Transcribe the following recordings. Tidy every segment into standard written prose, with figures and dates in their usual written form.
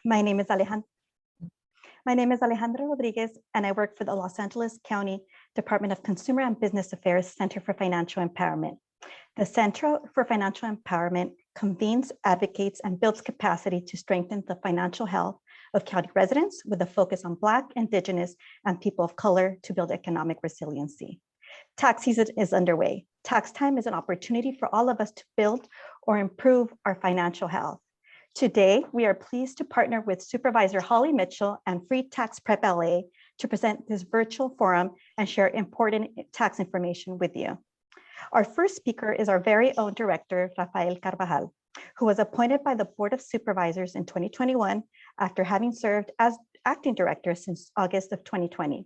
My name is Alejandra Rodriguez, and I work for the Los Angeles County Department of Consumer and Business Affairs Center for Financial Empowerment. The Center for Financial Empowerment convenes, advocates, and builds capacity to strengthen the financial health of county residents with a focus on Black, Indigenous, and people of color to build economic resiliency. Tax season is underway. Tax time is an opportunity for all of us to build or improve our financial health. Today, we are pleased to partner with Supervisor Holly Mitchell and FreeTaxPrepLA to present this virtual forum and share important tax information with you. Our first speaker is our very own director, Rafael Carvajal, who was appointed by the Board of Supervisors in 2021 after having served as acting director since August of 2020.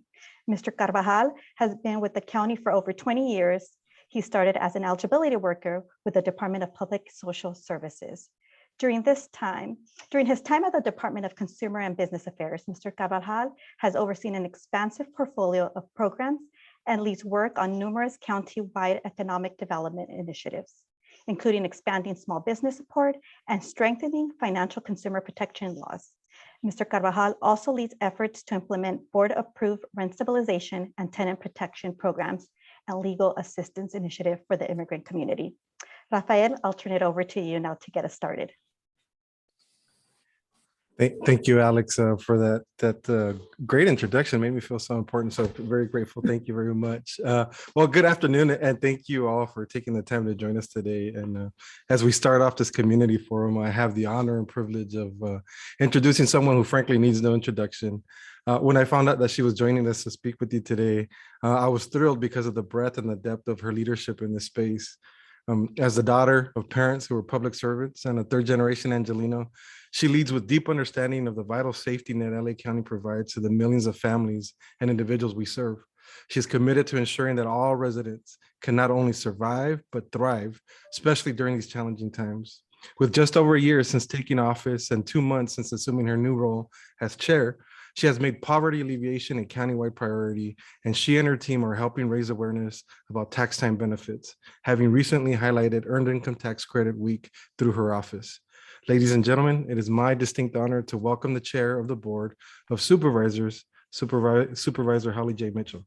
Mr. Carvajal has been with the county for over 20 years. He started as an eligibility worker with the Department of Public Social Services. During his time at the Department of Consumer and Business Affairs, Mr. Carvajal has overseen an expansive portfolio of programs and leads work on numerous county-wide economic development initiatives, including expanding small business support and strengthening financial consumer protection laws. Mr. Carvajal also leads efforts to implement board-approved rent stabilization and tenant protection programs and legal assistance initiative for the immigrant community. Rafael, I'll turn it over to you now to get us started. Thank you, Alex, for that great introduction. Made me feel so important. So very grateful. Thank you very much. Well, good afternoon, and thank you all for taking the time to join us today. And as we start off this community forum, I have the honor and privilege of introducing someone who frankly needs no introduction. When I found out that she was joining us to speak with you today, I was thrilled because of the breadth and the depth of her leadership in this space. As the daughter of parents who were public servants and a third-generation Angelino, she leads with deep understanding of the vital safety net LA County provides to the millions of families and individuals we serve. She is committed to ensuring that all residents can not only survive, but thrive, especially during these challenging times. With just over a year since taking office and 2 months since assuming her new role as chair, she has made poverty alleviation a countywide priority, and she and her team are helping raise awareness about tax time benefits, having recently highlighted Earned Income Tax Credit Week through her office. Ladies and gentlemen, it is my distinct honor to welcome the chair of the Board of Supervisors, Supervisor Holly J. Mitchell.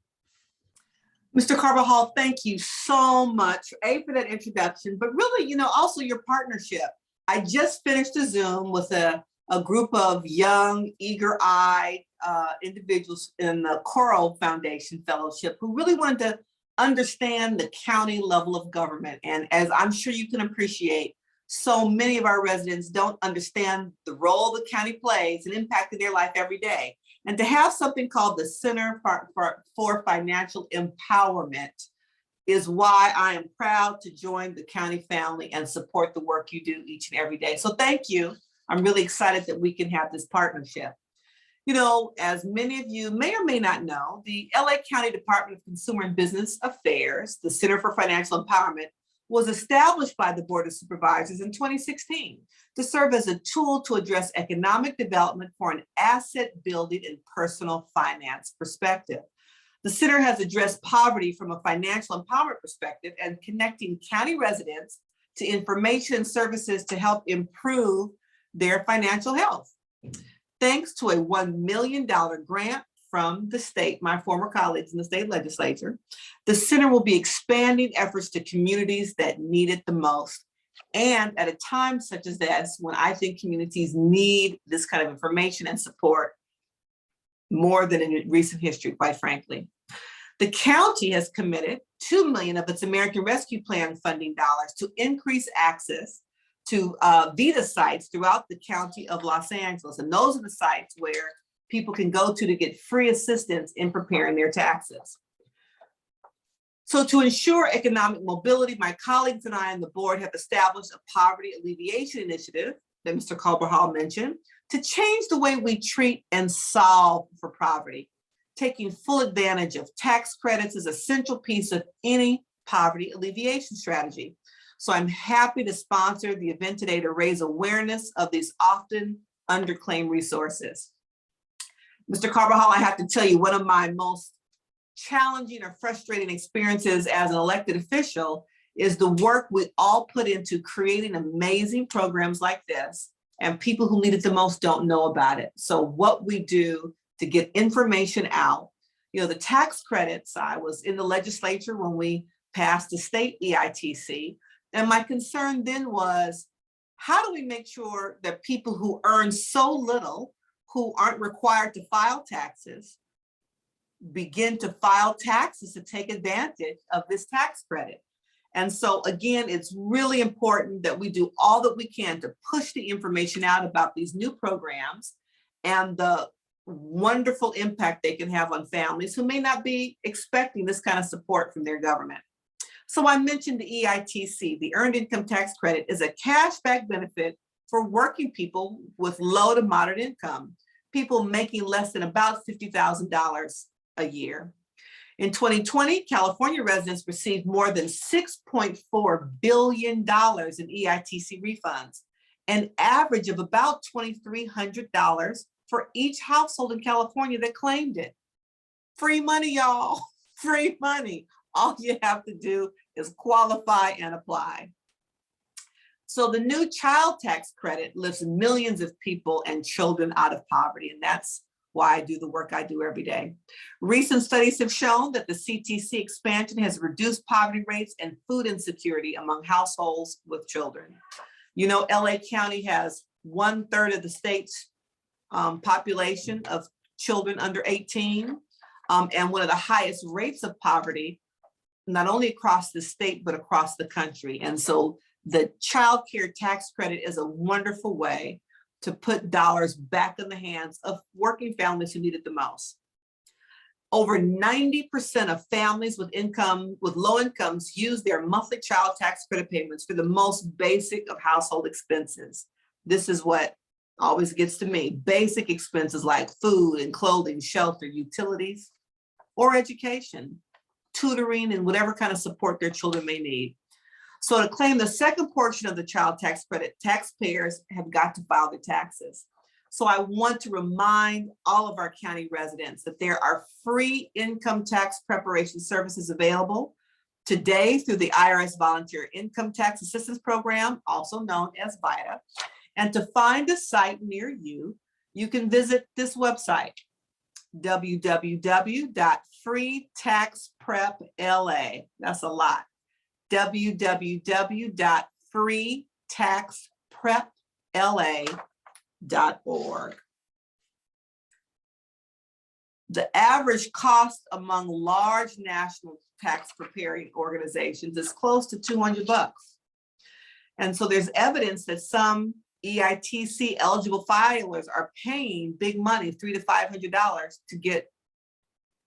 Mr. Carvajal, thank you so much, for that introduction, but really, also your partnership. I just finished a Zoom with a group of young, eager-eyed individuals in the Coral Foundation Fellowship who really wanted to understand the county level of government. And as I'm sure you can appreciate, so many of our residents don't understand the role the county plays and impact in their life every day. And to have something called the Center for Financial Empowerment is why I am proud to join the county family and support the work you do each and every day. So thank you. I'm really excited that we can have this partnership. As many of you may or may not know, the LA County Department of Consumer and Business Affairs, the Center for Financial Empowerment, was established by the Board of Supervisors in 2016 to serve as a tool to address economic development for an asset building and personal finance perspective. The center has addressed poverty from a financial empowerment perspective and connecting county residents to information and services to help improve their financial health. Thanks to a $1 million grant from the state, my former colleagues in the state legislature, the center will be expanding efforts to communities that need it the most. And at a time such as this, when I think communities need this kind of information and support more than in recent history, quite frankly. The county has committed $2 million of its American Rescue Plan funding dollars to increase access to VITA sites throughout the county of Los Angeles. And those are the sites where people can go to get free assistance in preparing their taxes. So to ensure economic mobility, my colleagues and I on the board have established a poverty alleviation initiative that Mr. Carvajal mentioned to change the way we treat and solve for poverty. Taking full advantage of tax credits is a central piece of any poverty alleviation strategy. So I'm happy to sponsor the event today to raise awareness of these often underclaimed resources. Mr. Carvajal, I have to tell you, one of my most challenging or frustrating experiences as an elected official is the work we all put into creating amazing programs like this and people who need it the most don't know about it. So what we do to get information out, the tax credits, I was in the legislature when we passed the state EITC. And my concern then was, how do we make sure that people who earn so little, who aren't required to file taxes, begin to file taxes to take advantage of this tax credit? And so again, it's really important that we do all that we can to push the information out about these new programs and the wonderful impact they can have on families who may not be expecting this kind of support from their government. So I mentioned the EITC, the Earned Income Tax Credit, is a cashback benefit for working people with low to moderate income, people making less than about $50,000 a year. In 2020, California residents received more than $6.4 billion in EITC refunds, an average of about $2,300 for each household in California that claimed it. Free money, y'all, free money. All you have to do is qualify and apply. So the new child tax credit lifts millions of people and children out of poverty, and that's why I do the work I do every day. Recent studies have shown that the CTC expansion has reduced poverty rates and food insecurity among households with children. LA County has 1/3 of the state's population of children under 18, and one of the highest rates of poverty, not only across the state, but across the country. And so the child care tax credit is a wonderful way to put dollars back in the hands of working families who need it the most. Over 90% of families with low incomes use their monthly child tax credit payments for the most basic of household expenses. This is what always gets to me. Basic expenses like food and clothing, shelter, utilities, or education, tutoring, and whatever kind of support their children may need. So to claim the second portion of the child tax credit, taxpayers have got to file their taxes. So I want to remind all of our county residents that there are free income tax preparation services available today through the IRS Volunteer Income Tax Assistance Program, also known as VITA. And to find a site near you, you can visit this website, www.FreeTaxPrepLA. That's a lot. www.freetaxprepla.org. The average cost among large national tax preparing organizations is close to $200. And so there's evidence that some EITC eligible filers are paying big money, $300 to $500, to get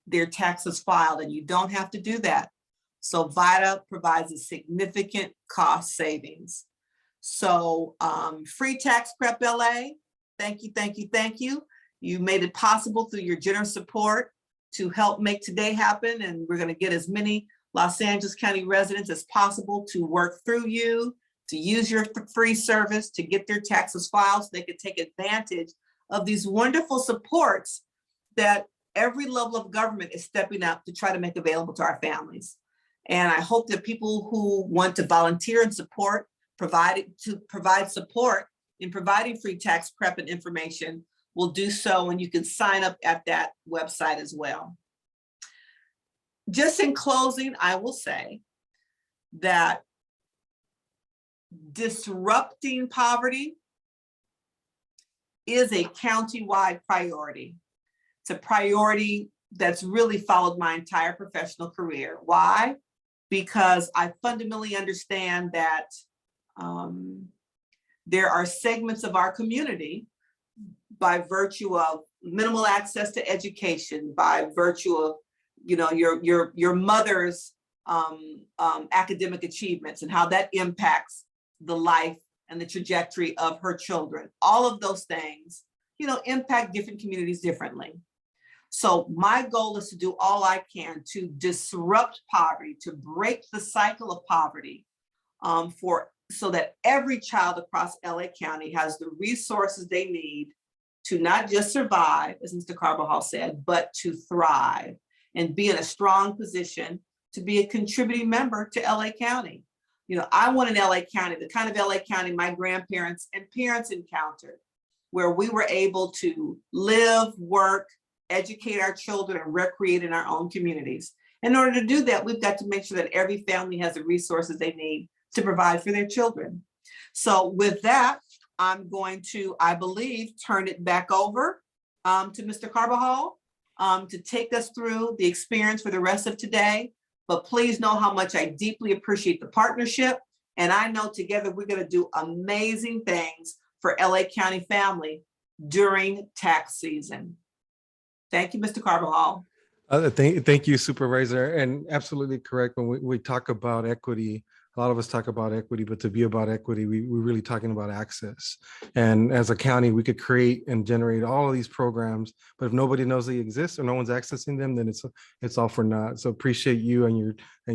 their taxes filed, and you don't have to do that. So VITA provides a significant cost savings. So Free Tax Prep LA, thank you, thank you, thank you. You made it possible through your generous support to help make today happen, and we're going to get as many Los Angeles County residents as possible to work through you, to use your free service, to get their taxes filed so they can take advantage of these wonderful supports that every level of government is stepping up to try to make available to our families. And I hope that people who want to volunteer and support, provide support in providing free tax prep and information will do so, and you can sign up at that website as well. Just in closing, I will say that disrupting poverty is a county-wide priority. It's a priority that's really followed my entire professional career. Why? Because I fundamentally understand that there are segments of our community, by virtue of minimal access to education, by virtue of your mother's academic achievements and how that impacts the life and the trajectory of her children. All of those things, impact different communities differently. So my goal is to do all I can to disrupt poverty, to break the cycle of poverty, so that every child across LA County has the resources they need to not just survive, as Mr. Carbajal said, but to thrive and be in a strong position to be a contributing member to LA County. I want an LA County, the kind of LA County my grandparents and parents encountered, where we were able to live, work, educate our children, and recreate in our own communities. In order to do that, we've got to make sure that every family has the resources they need to provide for their children. So with that, I'm going to, I believe, turn it back over to Mr. Carbajal to take us through the experience for the rest of today. But please know how much I deeply appreciate the partnership. And I know together we're going to do amazing things for LA County family during tax season. Thank you, Mr. Carbajal. Thank you, Supervisor. And absolutely correct. When we talk about equity, a lot of us talk about equity, but to be about equity, we're really talking about access. And as a county, we could create and generate all of these programs, but if nobody knows they exist or no one's accessing them, then it's all for naught. So appreciate you and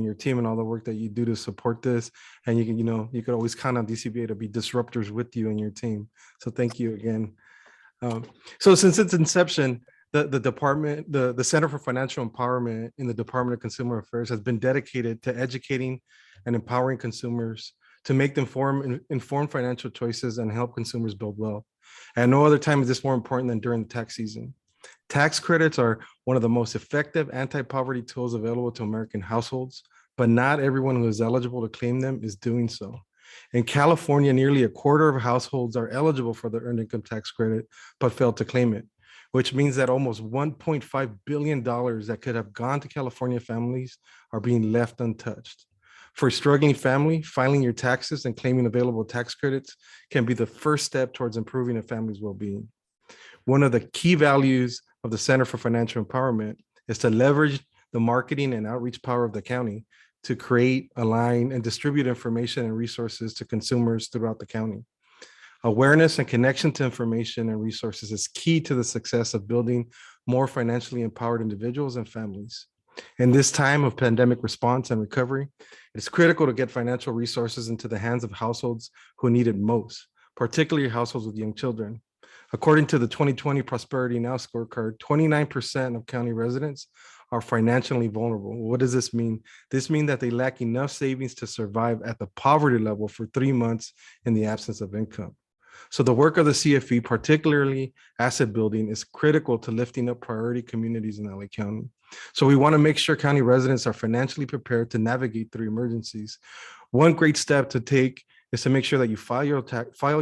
your team and all the work that you do to support this. And you could always count on DCBA to be disruptors with you and your team. So thank you again. So since its inception, the department, the Center for Financial Empowerment in the Department of Consumer Affairs has been dedicated to educating and empowering consumers to make informed financial choices and help consumers build wealth. And no other time is this more important than during the tax season. Tax credits are one of the most effective anti-poverty tools available to American households, but not everyone who is eligible to claim them is doing so. In California, nearly a quarter of households are eligible for the earned income tax credit, but fail to claim it, which means that almost $1.5 billion that could have gone to California families are being left untouched. For a struggling family, filing your taxes and claiming available tax credits can be the first step towards improving a family's well-being. One of the key values of the Center for Financial Empowerment is to leverage the marketing and outreach power of the county to create, align, and distribute information and resources to consumers throughout the county. Awareness and connection to information and resources is key to the success of building more financially empowered individuals and families. In this time of pandemic response and recovery, it's critical to get financial resources into the hands of households who need it most, particularly households with young children. According to the 2020 Prosperity Now scorecard, 29% of county residents are financially vulnerable. What does this mean? This means that they lack enough savings to survive at the poverty level for 3 months in the absence of income. So the work of the CFE, particularly asset building, is critical to lifting up priority communities in LA County. So we want to make sure county residents are financially prepared to navigate through emergencies. One great step to take is to make sure that you file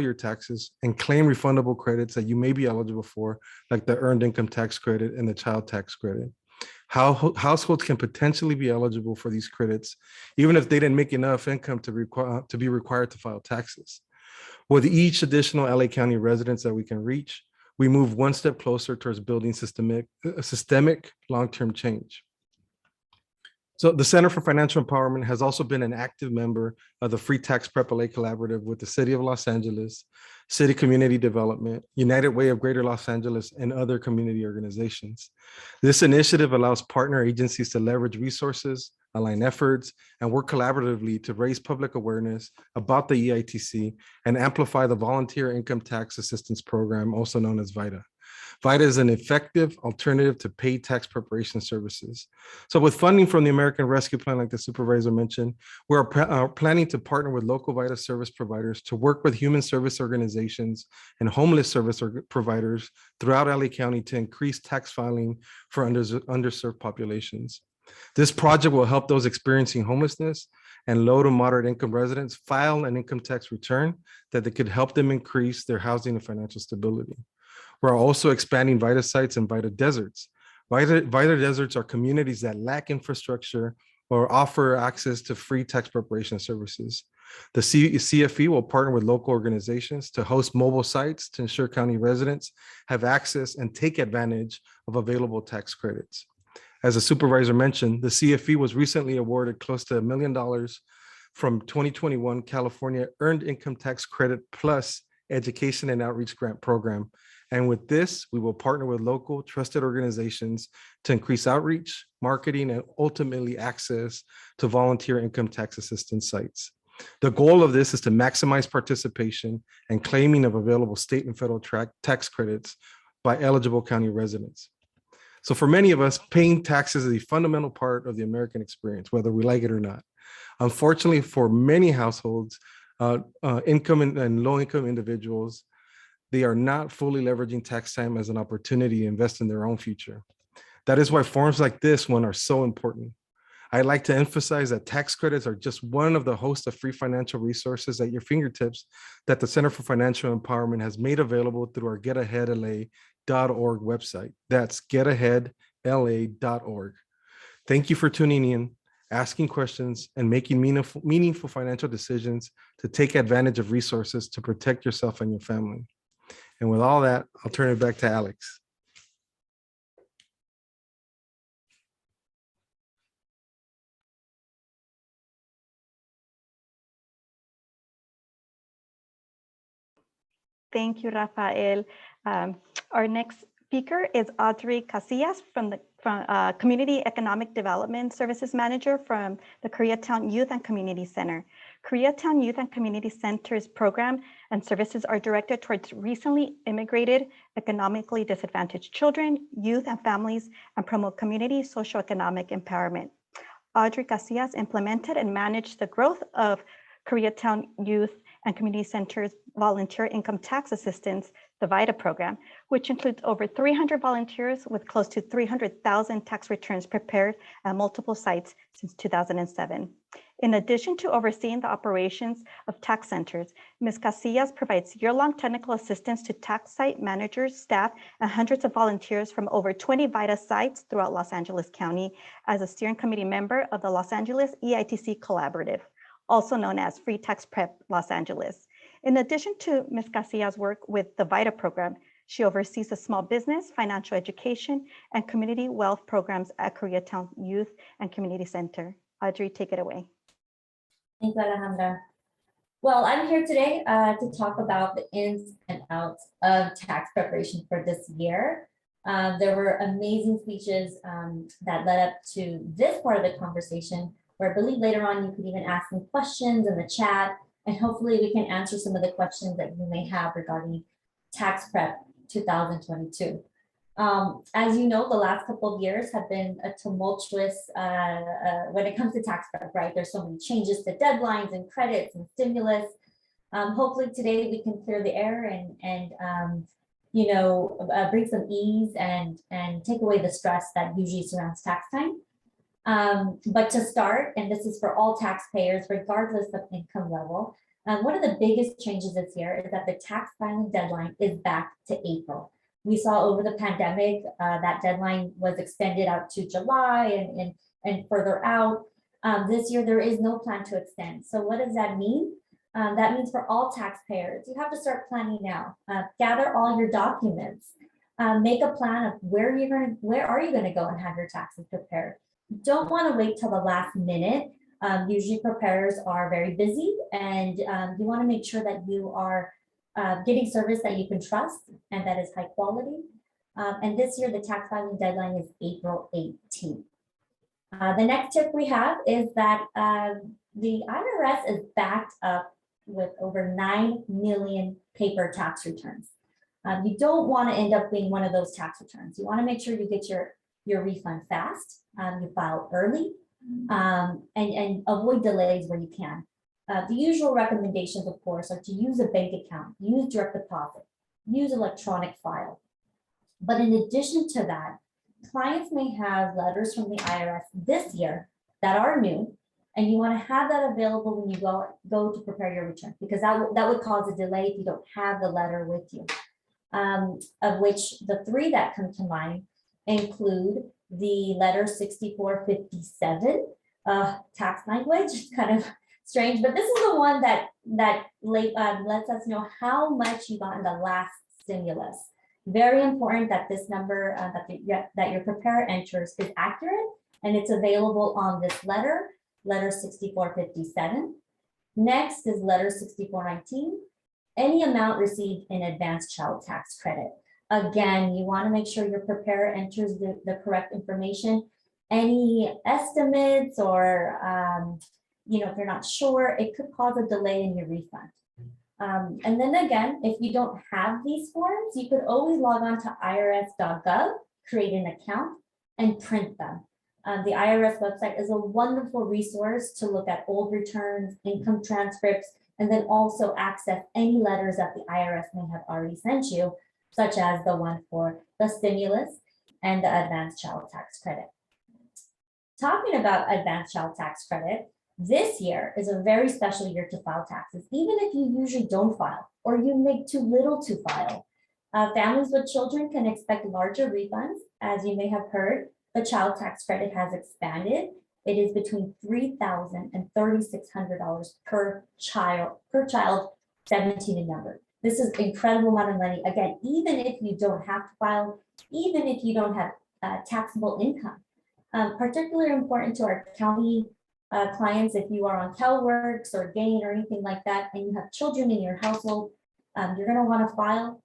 your taxes and claim refundable credits that you may be eligible for, like the earned income tax credit and the child tax credit. Households can potentially be eligible for these credits, even if they didn't make enough income to be required to file taxes. With each additional LA County residents that we can reach, we move one step closer towards building systemic long-term change. So the Center for Financial Empowerment has also been an active member of the FreeTaxPrepLA collaborative with the City of Los Angeles, City Community Development, United Way of Greater Los Angeles, and other community organizations. This initiative allows partner agencies to leverage resources, align efforts, and work collaboratively to raise public awareness about the EITC and amplify the Volunteer Income Tax Assistance Program, also known as VITA. VITA is an effective alternative to paid tax preparation services. So with funding from the American Rescue Plan, like the supervisor mentioned, we're planning to partner with local VITA service providers to work with human service organizations and homeless service providers throughout LA County to increase tax filing for underserved populations. This project will help those experiencing homelessness and low to moderate income residents file an income tax return that could help them increase their housing and financial stability. We're also expanding VITA sites and VITA deserts. VITA deserts are communities that lack infrastructure or offer access to free tax preparation services. The CFE will partner with local organizations to host mobile sites to ensure county residents have access and take advantage of available tax credits. As the supervisor mentioned, the CFE was recently awarded close to $1 million from 2021 California Earned Income Tax Credit Plus Education and Outreach Grant Program. And with this, we will partner with local trusted organizations to increase outreach, marketing, and ultimately access to volunteer income tax assistance sites. The goal of this is to maximize participation and claiming of available state and federal tax credits by eligible county residents. So for many of us, paying taxes is a fundamental part of the American experience, whether we like it or not. Unfortunately, for many households, income and low-income individuals, they are not fully leveraging tax time as an opportunity to invest in their own future. That is why forums like this one are so important. I'd like to emphasize that tax credits are just one of the host of free financial resources at your fingertips that the Center for Financial Empowerment has made available through our getaheadla.org website. That's getaheadla.org. Thank you for tuning in, asking questions, and making meaningful financial decisions to take advantage of resources to protect yourself and your family. And with all that, I'll turn it back to Alex. Thank you, Rafael. Our next speaker is Audrey Casillas from Community Economic Development Services Manager from the Koreatown Youth and Community Center. Koreatown Youth and Community Center's program and services are directed towards recently immigrated, economically disadvantaged children, youth, and families, and promote community socioeconomic empowerment. Audrey Garcia implemented and managed the growth of Koreatown Youth and Community Center's Volunteer Income Tax Assistance, the VITA program, which includes over 300 volunteers with close to 300,000 tax returns prepared at multiple sites since 2007. In addition to overseeing the operations of tax centers, Ms. Casillas provides year-long technical assistance to tax site managers, staff, and hundreds of volunteers from over 20 VITA sites throughout Los Angeles County as a steering committee member of the Los Angeles EITC Collaborative, also known as FreeTaxPrep Los Angeles. In addition to Ms. Casillas' work with the VITA program, she oversees the small business, financial education, and community wealth programs at Koreatown Youth and Community Center. Audrey, take it away. Thank you, Alejandra. Well, I'm here today to talk about the ins and outs of tax preparation for this year. There were amazing speeches that led up to this part of the conversation, where I believe later on you could even ask some questions in the chat, and hopefully we can answer some of the questions that you may have regarding tax prep 2022. As you know, the last couple of years have been a tumultuous when it comes to tax prep, right? There's so many changes to deadlines and credits and stimulus. Hopefully today we can clear the air and bring some ease and take away the stress that usually surrounds tax time. But to start, and this is for all taxpayers, regardless of income level, one of the biggest changes this year is that the tax filing deadline is back to April. We saw over the pandemic that deadline was extended out to July and further out. This year, there is no plan to extend. So what does that mean? That means for all taxpayers, you have to start planning now. Gather all your documents. Make a plan of where are you going to go and have your taxes prepared. Don't want to wait till the last minute. Usually preparers are very busy, and you want to make sure that you are getting service that you can trust and that is high quality. And this year, the tax filing deadline is April 18th. The next tip we have is that the IRS is backed up with over 9 million paper tax returns. You don't want to end up being one of those tax returns. You want to make sure you get your refund fast, you file early, and avoid delays where you can. The usual recommendations, of course, are to use a bank account, use direct deposit, use electronic file. But in addition to that, clients may have letters from the IRS this year that are new, and you want to have that available when you go to prepare your return, because that would cause a delay if you don't have the letter with you. Of which the three that come to mind include the letter 6457, tax language. It's kind of strange, but this is the one that lets us know how much you got in the last stimulus. Very important that this number that your preparer enters is accurate, and it's available on this letter 6457. Next is letter 6419. Any amount received in advance child tax credit. Again, you want to make sure your preparer enters the correct information. Any estimates or if you're not sure, it could cause a delay in your refund. And then again, if you don't have these forms, you could always log on to irs.gov, create an account, and print them. The IRS website is a wonderful resource to look at old returns, income transcripts, and then also access any letters that the IRS may have already sent you, such as the one for the stimulus and the advanced child tax credit. Talking about advanced child tax credit, this year is a very special year to file taxes, even if you usually don't file or you make too little to file. Families with children can expect larger refunds. As you may have heard, the child tax credit has expanded. It is between $3,000 and $3,600 per child, 17 and younger. This is an incredible amount of money. Again, even if you don't have to file, even if you don't have taxable income. Particularly important to our county clients, if you are on CalWorks or GAIN or anything like that, and you have children in your household, you're going to want to file,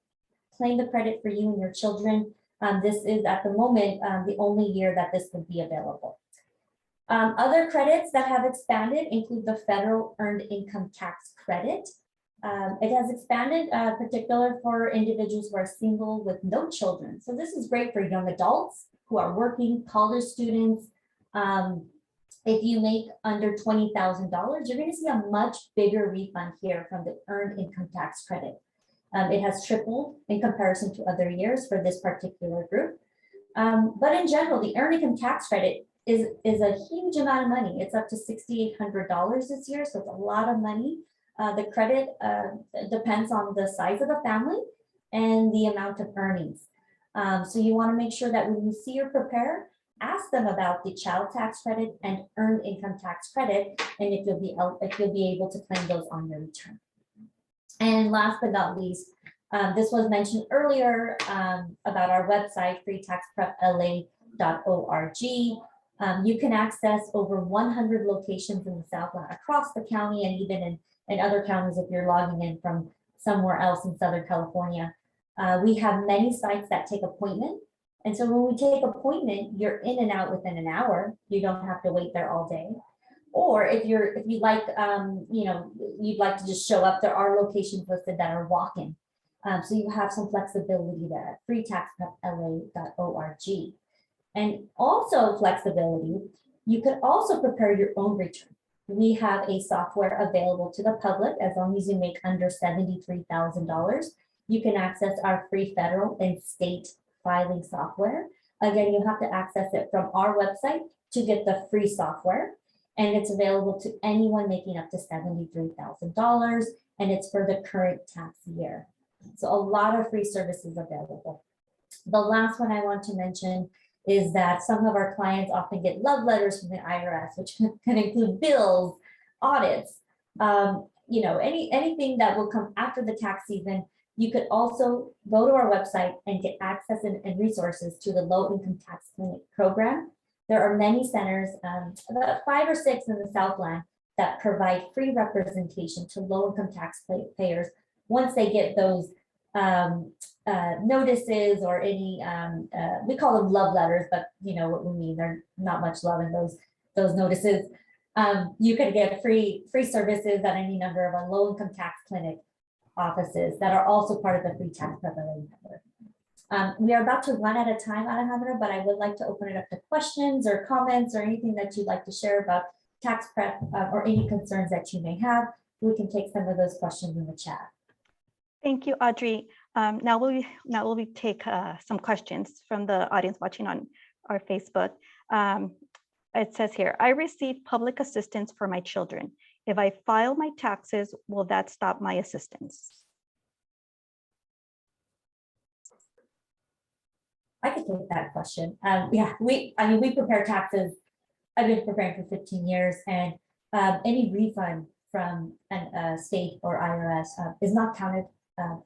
claim the credit for you and your children. This is at the moment the only year that this would be available. Other credits that have expanded include the federal earned income tax credit. It has expanded, particularly for individuals who are single with no children. So this is great for young adults who are working, college students. If you make under $20,000, you're going to see a much bigger refund here from the earned income tax credit. It has tripled in comparison to other years for this particular group. But in general, the earned income tax credit is a huge amount of money. It's up to $6,800 this year, so it's a lot of money. The credit depends on the size of the family and the amount of earnings. So you want to make sure that when you see or prepare, ask them about the child tax credit and earned income tax credit, and if you'll be able to claim those on your return. And last but not least, this was mentioned earlier about our website, FreeTaxPrepLA.org. You can access over 100 locations in the Southland across the county, and even in other counties if you're logging in from somewhere else in Southern California. We have many sites that take appointment. And so when we take appointment, you're in and out within an hour. You don't have to wait there all day. Or if you like, you'd like to just show up, there are locations listed that are walk-in. So you have some flexibility there at FreeTaxPrepLA.org. And also flexibility, you could also prepare your own return. We have a software available to the public as long as you make under $73,000. You can access our free federal and state filing software. Again, you have to access it from our website to get the free software. And it's available to anyone making up to $73,000. And it's for the current tax year. So a lot of free services available. The last one I want to mention is that some of our clients often get love letters from the IRS, which can include bills, audits, anything that will come after the tax season. You could also go to our website and get access and resources to the low income tax clinic program. There are many centers, about 5 or 6 in the Southland, that provide free representation to low income tax payers once they get those notices or any, we call them love letters, but you know what we mean, there's not much love in those notices. You could get free services at any number of our low income tax clinic offices that are also part of the FreeTaxPrepLA network. We are about to run out of time, Alejandra, but I would like to open it up to questions or comments or anything that you'd like to share about tax prep or any concerns that you may have. We can take some of those questions in the chat. Thank you, Audrey. Now will we take some questions from the audience watching on our Facebook. It says here, I receive public assistance for my children. If I file my taxes, will that stop my assistance? I could take that question. Yeah, we prepare taxes. I've been preparing for 15 years, and any refund from a state or IRS is not counted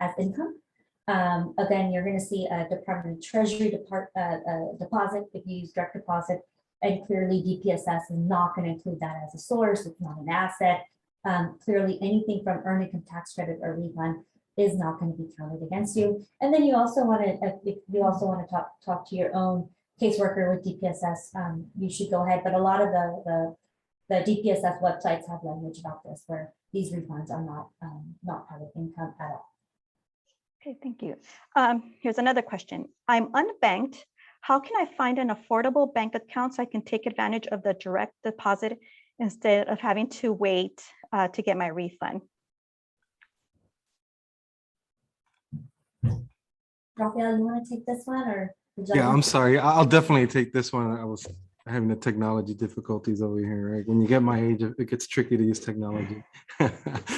as income. Again, you're going to see a Department of Treasury deposit if you use direct deposit, and clearly DPSS is not going to include that as a source. It's not an asset. Clearly, anything from earned income tax credit or refund is not going to be counted against you. And then you also want to talk to your own caseworker with DPSS. You should go ahead, but a lot of the DPSS websites have language about this where these refunds are not part of income at all. Okay, thank you. Here's another question. I'm unbanked. how can I find an affordable bank account so I can take advantage of the direct deposit instead of having to wait to get my refund? Rafael, you want to take this one or? would you like Yeah, me I'm to? sorry. I'll definitely take this one. I was having the technology difficulties over here, right? When you get my age, it gets tricky to use technology.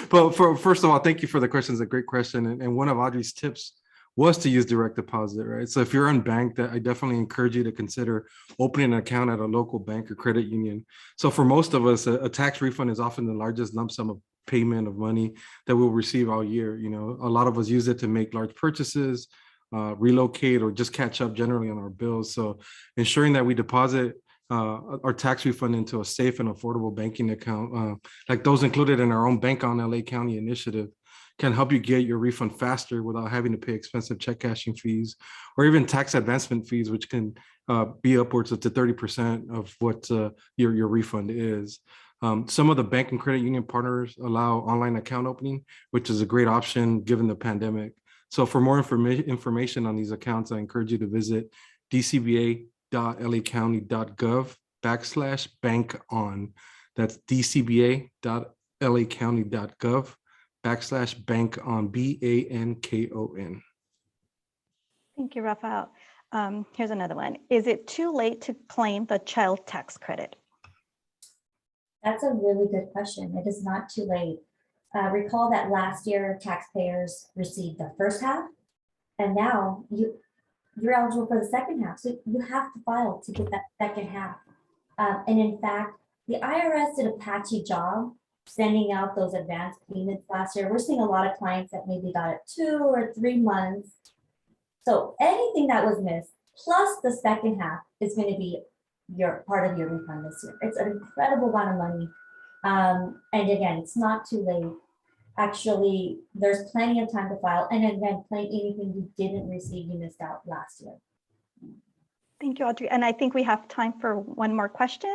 But first of all, thank you for the question. It's a great question. And one of Audrey's tips was to use direct deposit, right? So if you're unbanked, I definitely encourage you to consider opening an account at a local bank or credit union. So for most of us, a tax refund is often the largest lump sum of payment of money that we'll receive all year. You know, a lot of us use it to make large purchases, relocate, or just catch up generally on our bills. So ensuring that we deposit our tax refund into a safe and affordable banking account, like those included in our own Bank on LA County initiative, can help you get your refund faster without having to pay expensive check cashing fees or even tax advancement fees, which can be upwards of to 30% of what your refund is. Some of the bank and credit union partners allow online account opening, which is a great option given the pandemic. So for more information on these accounts, I encourage you to visit dcba.lacounty.gov/bank-on. That's dcba.lacounty.gov/bank-on, BANKON. Thank you, Rafael. Here's another one. Is it too late to claim the child tax credit? That's a really good question. It is not too late. Recall that last year taxpayers received the first half, and now you're eligible for the second half. So you have to file to get that second half. And in fact, the IRS did a patchy job sending out those advance payments last year. We're seeing a lot of clients that maybe got it 2 or 3 months. So anything that was missed, plus the second half, is going to be your part of your refund this year. It's an incredible amount of money. And again, it's not too late. Actually, there's plenty of time to file. And again, claim anything you didn't receive, you missed out last year. Thank you, Audrey. And I think we have time for one more question.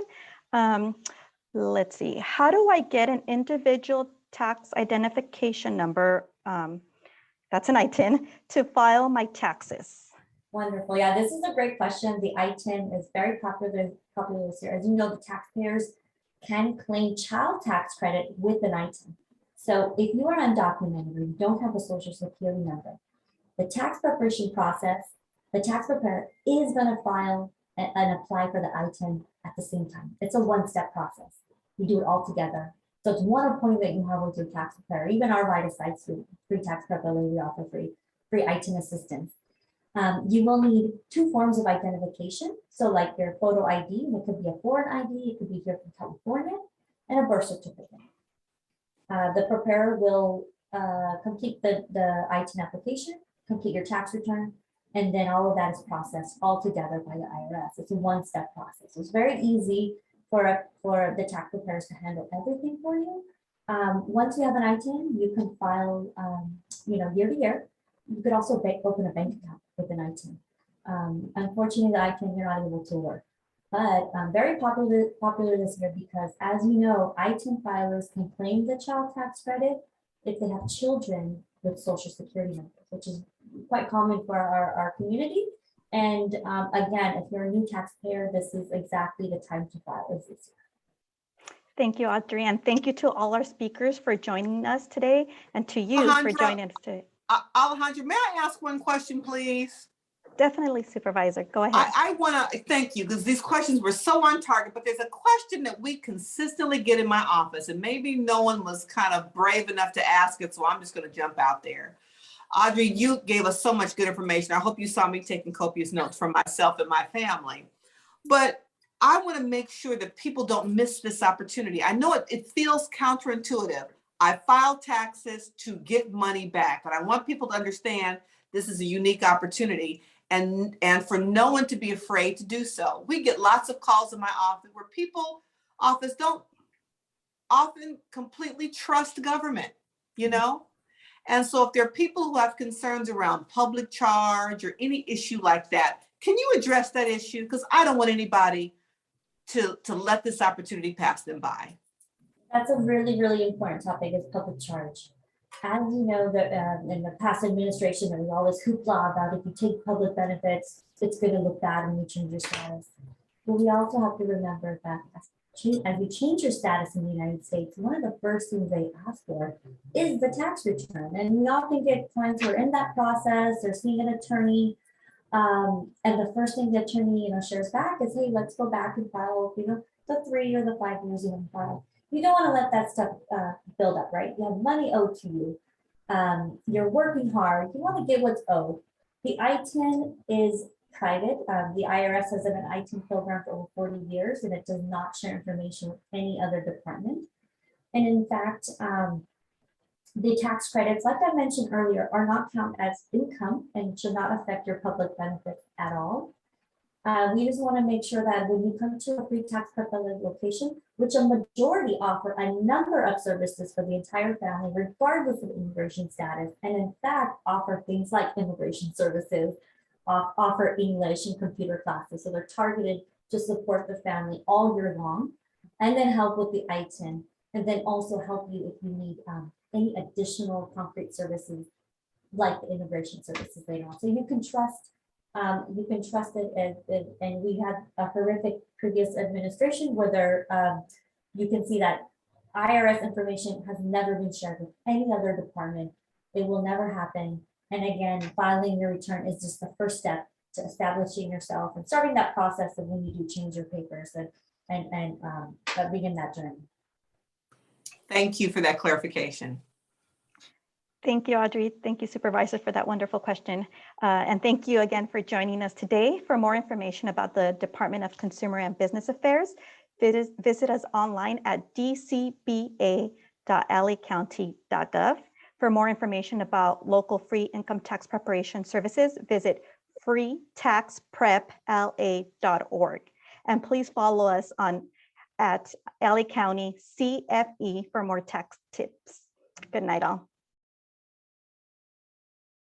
Let's see. How do I get an individual tax identification number? That's an ITIN to file my taxes. Wonderful. Yeah, this is a great question. The ITIN is very popular this year. As you know, the taxpayers can claim child tax credit with an ITIN. So if you are undocumented or you don't have a social security number, the tax preparation process, the tax preparer is going to file and apply for the ITIN at the same time. It's a one-step process. You do it all together. So it's one appointment you have with your tax preparer. Even our Right Sites through FreeTaxPrepLA, we offer free ITIN assistance. You will need 2 forms of identification. So like your photo ID, it could be a foreign ID, it could be here from California, and a birth certificate. The preparer will complete the ITIN application, complete your tax return, and then all of that is processed all together by the IRS. It's a one-step process. It's very easy for the tax preparers to handle everything for you. Once you have an ITIN, you can file, year to year. You could also open a bank account with an ITIN. Unfortunately, the ITIN, you're not able to work. But very popular this year because, as you know, ITIN filers can claim the child tax credit if they have children with social security numbers, which is quite common for our community. And again, if you're a new taxpayer, this is exactly the time to file this year. Thank you, Audrey, and thank you to all our speakers for joining us today, and to you for joining us today. Alejandra, may I ask one question, please? Definitely, Supervisor. Go ahead. I want to thank you because these questions were so on target, but there's a question that we consistently get in my office, and maybe no one was kind of brave enough to ask it, so I'm just going to jump out there. Audrey, you gave us so much good information. I hope you saw me taking copious notes for myself and my family. But I want to make sure that people don't miss this opportunity. I know it feels counterintuitive. I file taxes to get money back, but I want people to understand this is a unique opportunity and for no one to be afraid to do so. We get lots of calls in my office where people don't often completely trust government, And so if there are people who have concerns around public charge or any issue like that, can you address that issue? Because I don't want anybody to let this opportunity pass them by. That's a really, really important topic, is public charge. As you know, that in the past administration, there was all this hoopla about if you take public benefits, it's going to look bad when you change your status. But we also have to remember that as you change your status in the United States, one of the first things they ask for is the tax return. And we often get clients who are in that process, they're seeing an attorney, and the first thing the attorney, shares back is, hey, let's go back and file, the 3 or the 5 years you haven't filed. You don't want to let that stuff build up, right? You have money owed to you. You're working hard. You want to get what's owed. The I-10 is private. The IRS has an I-10 program for over 40 years, and it does not share information with any other department. And in fact, the tax credits, like I mentioned earlier, are not counted as income and should not affect your public benefits at all. We just want to make sure that when you come to a FreeTaxPrepLA location, which a majority offer a number of services for the entire family, regardless of immigration status, and in fact offer things like immigration services, offer English and computer classes. So they're targeted to support the family all year long, and then help with the I-10, and then also help you if you need any additional concrete services like the immigration services later on. So you can trust it, and we had a horrific previous administration where you can see that IRS information has never been shared with any other department. It will never happen. And again, filing your return is just the first step to establishing yourself and starting that process of when you do change your papers and begin that journey. Thank you for that clarification. Thank you, Audrey. Thank you, Supervisor, for that wonderful question. And thank you again for joining us today. For more information about the Department of Consumer and Business Affairs, visit us online at dcba.lacounty.gov. For more information about local free income tax preparation services, visit FreeTaxPrepLA.org. And please follow us at LA County CFE for more tax tips. Good night, all.